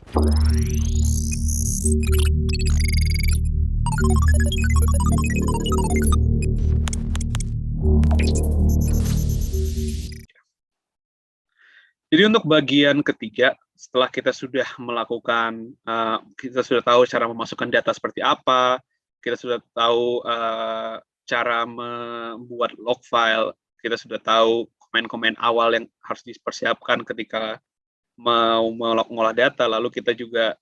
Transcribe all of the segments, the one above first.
Jadi untuk bagian ketiga, setelah kita sudah melakukan, kita sudah tahu cara memasukkan data seperti apa, kita sudah tahu cara membuat log file, kita sudah tahu komen-komen awal yang harus dipersiapkan ketika mau mengolah data, lalu kita juga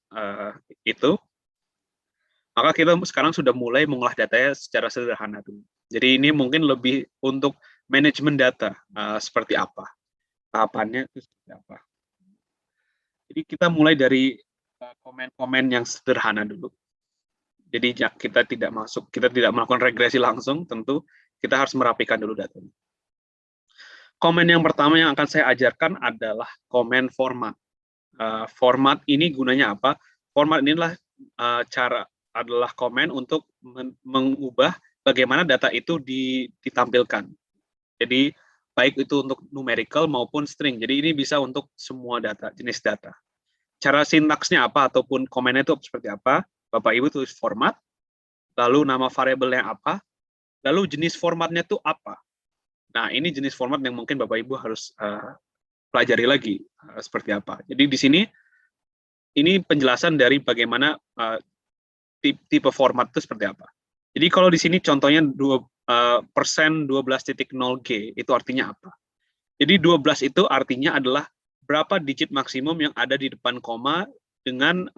maka kita sekarang sudah mulai mengolah datanya secara sederhana dulu. Jadi ini mungkin lebih untuk manajemen data seperti apa, tahapannya itu seperti apa. Jadi kita mulai dari komen-komen yang sederhana dulu. Jadi kita tidak melakukan regresi langsung, tentu kita harus merapikan dulu datanya. Komen yang pertama yang akan saya ajarkan adalah komen format. Format ini gunanya apa? Format inilah adalah komen untuk mengubah bagaimana data itu ditampilkan. Jadi baik itu untuk numerical maupun string. Jadi ini bisa untuk semua data, jenis data. Cara sintaksnya apa ataupun komennya itu seperti apa? Bapak Ibu tulis format, lalu nama variabelnya apa, lalu jenis formatnya itu apa. Nah, ini jenis format yang mungkin Bapak Ibu harus pelajari lagi seperti apa. Jadi di sini ini penjelasan dari bagaimana tipe format itu seperti apa. Jadi kalau di sini contohnya persen 12.0G itu artinya apa? Jadi 12 itu artinya adalah berapa digit maksimum yang ada di depan koma dengan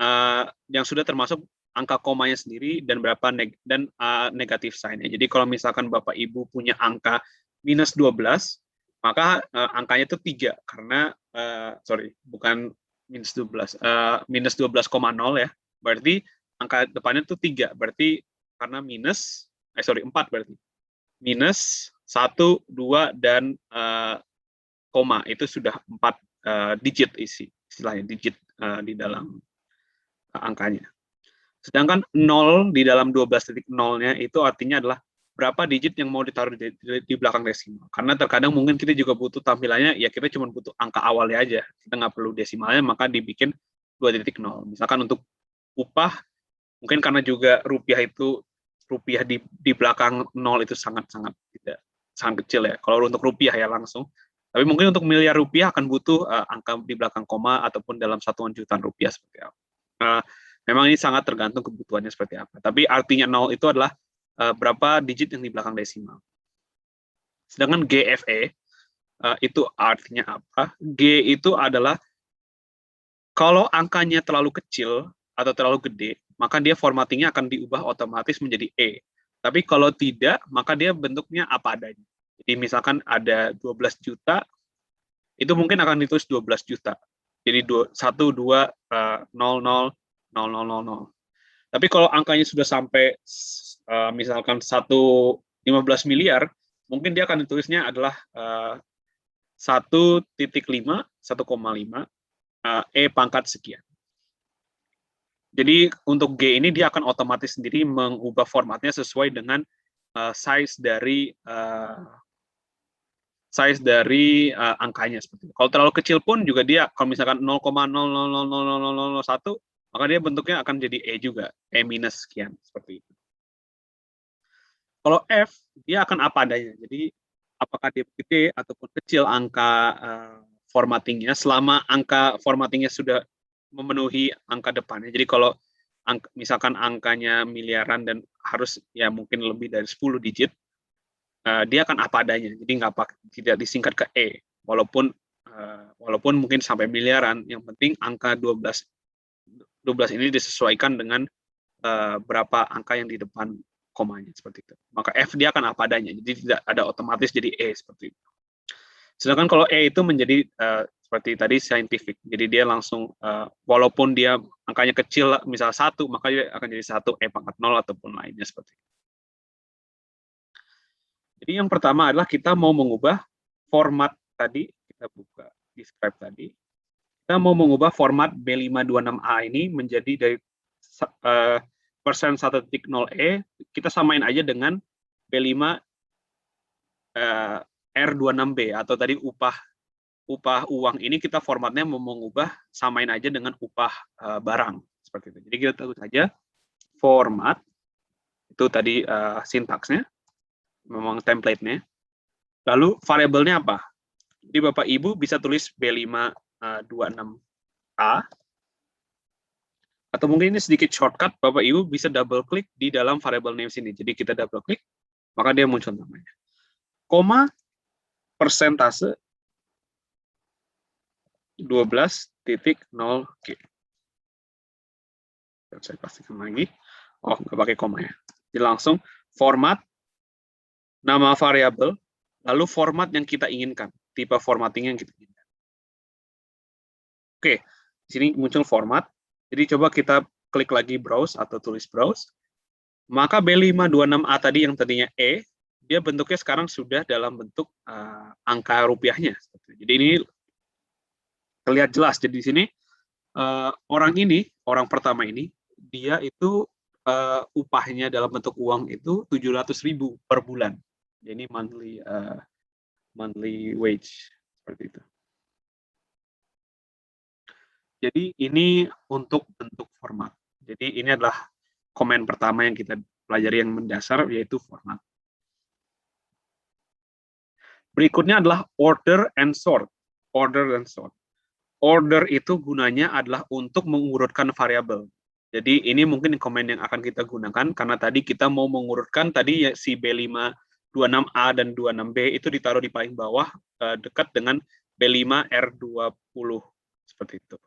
yang sudah termasuk angka komanya sendiri dan berapa negatif sign-nya. Jadi kalau misalkan Bapak Ibu punya angka minus 12, maka angkanya itu 3 karena bukan minus 12, minus 12,0 ya. Berarti angka depannya itu 3, berarti karena minus 4 berarti. Minus 1, 2 dan koma itu sudah 4 digit istilahnya digit di dalam angkanya. Sedangkan 0 di dalam 12.0-nya itu artinya adalah berapa digit yang mau ditaruh di belakang desimal. Karena terkadang mungkin kita juga butuh tampilannya, ya kita cuma butuh angka awalnya aja. Kita nggak perlu desimalnya, maka dibikin 2.0. Misalkan untuk upah, mungkin karena juga rupiah di belakang 0 itu sangat kecil ya. Kalau untuk rupiah ya langsung. Tapi mungkin untuk miliar rupiah akan butuh angka di belakang koma ataupun dalam satuan jutaan rupiah seperti apa. Memang ini sangat tergantung kebutuhannya seperti apa. Tapi artinya 0 itu adalah berapa digit yang di belakang desimal. Sedangkan GFE itu artinya apa? G itu adalah kalau angkanya terlalu kecil atau terlalu gede, maka dia formattingnya akan diubah otomatis menjadi E. Tapi kalau tidak, maka dia bentuknya apa adanya. Jadi misalkan ada 12 juta, itu mungkin akan ditulis 12 juta. Jadi 1, 2, 0, 0, 0, 0, 0. Tapi kalau angkanya sudah sampai misalkan 15 miliar, mungkin dia akan ditulisnya adalah 1,5, 1,5, E pangkat sekian. Jadi untuk G ini dia akan otomatis sendiri mengubah formatnya sesuai dengan size dari angkanya seperti itu. Kalau terlalu kecil pun juga dia kalau misalkan 0,0000001 maka dia bentuknya akan jadi E juga, E minus sekian seperti itu. Kalau F dia akan apa adanya. Jadi apakah dia gede ataupun kecil angka formattingnya selama angka formattingnya sudah memenuhi angka depannya. Jadi kalau misalkan angkanya miliaran dan harus ya mungkin lebih dari 10 digit, dia akan apa adanya. Jadi tidak disingkat ke E, walaupun mungkin sampai miliaran. Yang penting angka 12 ini disesuaikan dengan berapa angka yang di depan komanya seperti itu. Maka F dia akan apa adanya. Jadi tidak ada otomatis jadi E seperti itu. Sedangkan kalau E itu menjadi seperti tadi scientific. Jadi dia langsung walaupun dia angkanya kecil misal 1, maka dia akan jadi 1 E pangkat 0 ataupun lainnya seperti itu. Jadi yang pertama adalah kita mau mengubah format tadi, kita buka describe tadi. Kita mau mengubah format B526A ini menjadi dari persen 1.0E, kita samain aja dengan B5 R26B atau tadi upah upah uang ini kita formatnya mau mengubah, samain aja dengan upah barang seperti itu. Jadi kita tulis saja format, itu tadi sintaksnya, memang template-nya. Lalu variabelnya apa? Jadi Bapak Ibu bisa tulis B526A, atau mungkin ini sedikit shortcut, Bapak Ibu bisa double klik di dalam variable name sini. Jadi kita double klik, maka dia muncul namanya. Koma, persentase 12.0G. Saya pastikan lagi. Oh, nggak pakai koma ya. Jadi langsung format, nama variabel, lalu format yang kita inginkan, tipe formatting yang kita inginkan. Oke, di sini muncul format. Jadi coba kita klik lagi browse atau tulis browse. Maka B526A tadi yang tadinya E, dia bentuknya sekarang sudah dalam bentuk angka rupiahnya. Jadi ini terlihat jelas. Jadi di sini orang pertama ini, dia itu upahnya dalam bentuk uang itu 700.000 per bulan. Jadi monthly wage seperti itu. Jadi ini untuk bentuk format. Jadi ini adalah komen pertama yang kita pelajari yang mendasar, yaitu format. Berikutnya adalah order and sort. Order and sort. Order itu gunanya adalah untuk mengurutkan variabel. Jadi ini mungkin komen yang akan kita gunakan, karena tadi kita mau mengurutkan tadi ya, si B526A dan 26B itu ditaruh di paling bawah, dekat dengan B5R20, seperti itu.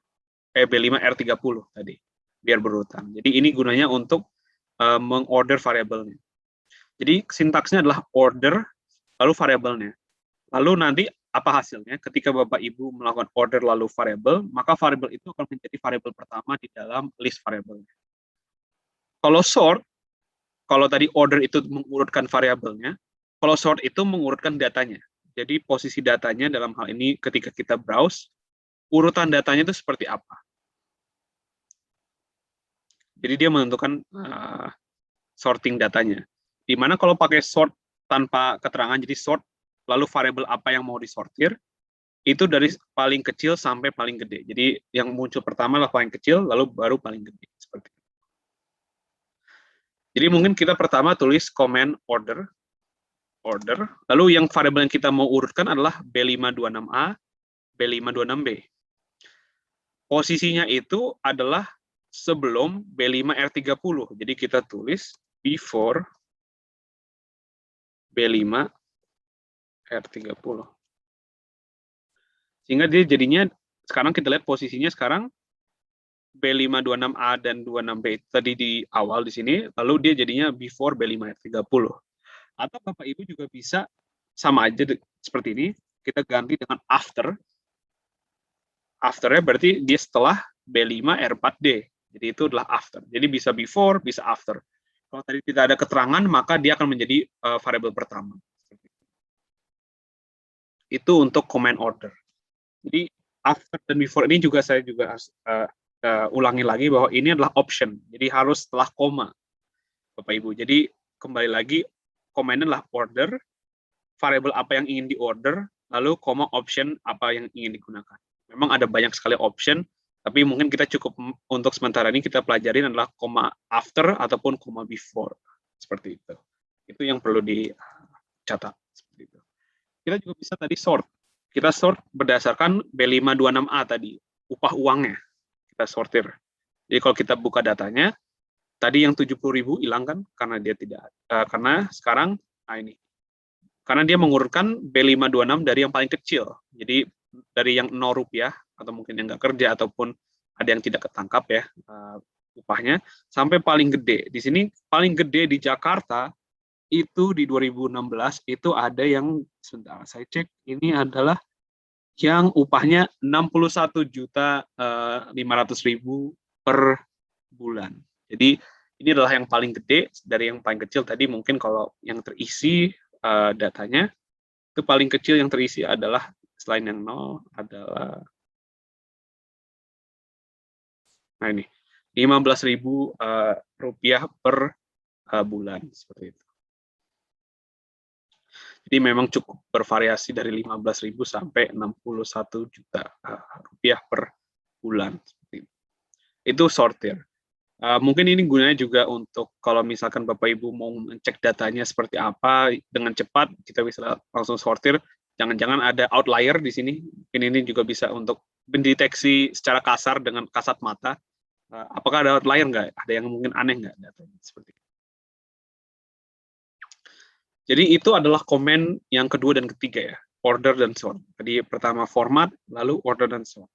B5R30 tadi, biar berurutan. Jadi ini gunanya untuk mengorder variabelnya. Jadi sintaksnya adalah order, lalu variabelnya. Lalu nanti apa hasilnya? Ketika Bapak Ibu melakukan order lalu variabel, maka variabel itu akan menjadi variabel pertama di dalam list variabelnya. Kalau sort, kalau tadi order itu mengurutkan variabelnya, kalau sort itu mengurutkan datanya. Jadi posisi datanya dalam hal ini ketika kita browse, urutan datanya itu seperti apa. Jadi dia menentukan sorting datanya. Dimana kalau pakai sort tanpa keterangan, jadi sort lalu variabel apa yang mau disortir, itu dari paling kecil sampai paling gede. Jadi yang muncul pertama adalah paling kecil, lalu baru paling gede. Seperti itu. Jadi mungkin kita pertama tulis comment order, lalu yang variabel yang kita mau urutkan adalah B526A, B526B. Posisinya itu adalah sebelum B5R30. Jadi kita tulis before B5R30. Sehingga dia jadinya, sekarang kita lihat posisinya sekarang B526A dan 26B tadi di awal di sini, lalu dia jadinya before B5R30. Atau Bapak Ibu juga bisa sama aja seperti ini, kita ganti dengan after. Afternya berarti dia setelah B5R4D. Jadi itu adalah after. Jadi bisa before, bisa after. Kalau tadi tidak ada keterangan, maka dia akan menjadi variabel pertama. Itu untuk command order. Jadi after dan before ini juga saya juga ulangi lagi bahwa ini adalah option. Jadi harus setelah koma, Bapak Ibu. Jadi kembali lagi, command adalah order, variabel apa yang ingin diorder, lalu koma option apa yang ingin digunakan. Memang ada banyak sekali option, tapi mungkin kita cukup untuk sementara ini kita pelajarin adalah koma after ataupun koma before. Seperti itu. Itu yang perlu dicatat. Seperti itu. Kita juga bisa tadi sort. Kita sort berdasarkan B526A tadi, upah uangnya. Kita sortir. Jadi kalau kita buka datanya, tadi yang 70.000 hilang kan, karena dia tidak, karena sekarang, ini. Karena dia mengurutkan B526 dari yang paling kecil. Jadi dari yang 0 rupiah, atau mungkin yang nggak kerja, ataupun ada yang tidak ketangkap ya, upahnya, sampai paling gede. Di sini paling gede di Jakarta, itu di 2016 itu ada yang, sebentar saya cek, ini adalah yang upahnya 61.500.000 per bulan. Jadi ini adalah yang paling gede. Dari yang paling kecil tadi mungkin kalau yang terisi datanya itu paling kecil yang terisi adalah selain yang 0 adalah ini 15.000 rupiah per bulan seperti itu. Jadi memang cukup bervariasi dari 15.000 sampai 61 juta rupiah per bulan. Itu sortir. Mungkin ini gunanya juga untuk kalau misalkan Bapak Ibu mau ngecek datanya seperti apa dengan cepat, kita bisa langsung sortir. Jangan-jangan ada outlier di sini. Mungkin ini juga bisa untuk mendeteksi secara kasar dengan kasat mata. Apakah ada outlier nggak? Ada yang mungkin aneh nggak datanya seperti itu. Jadi itu adalah komen yang kedua dan ketiga ya, order dan sort. Jadi pertama format, lalu order dan sort.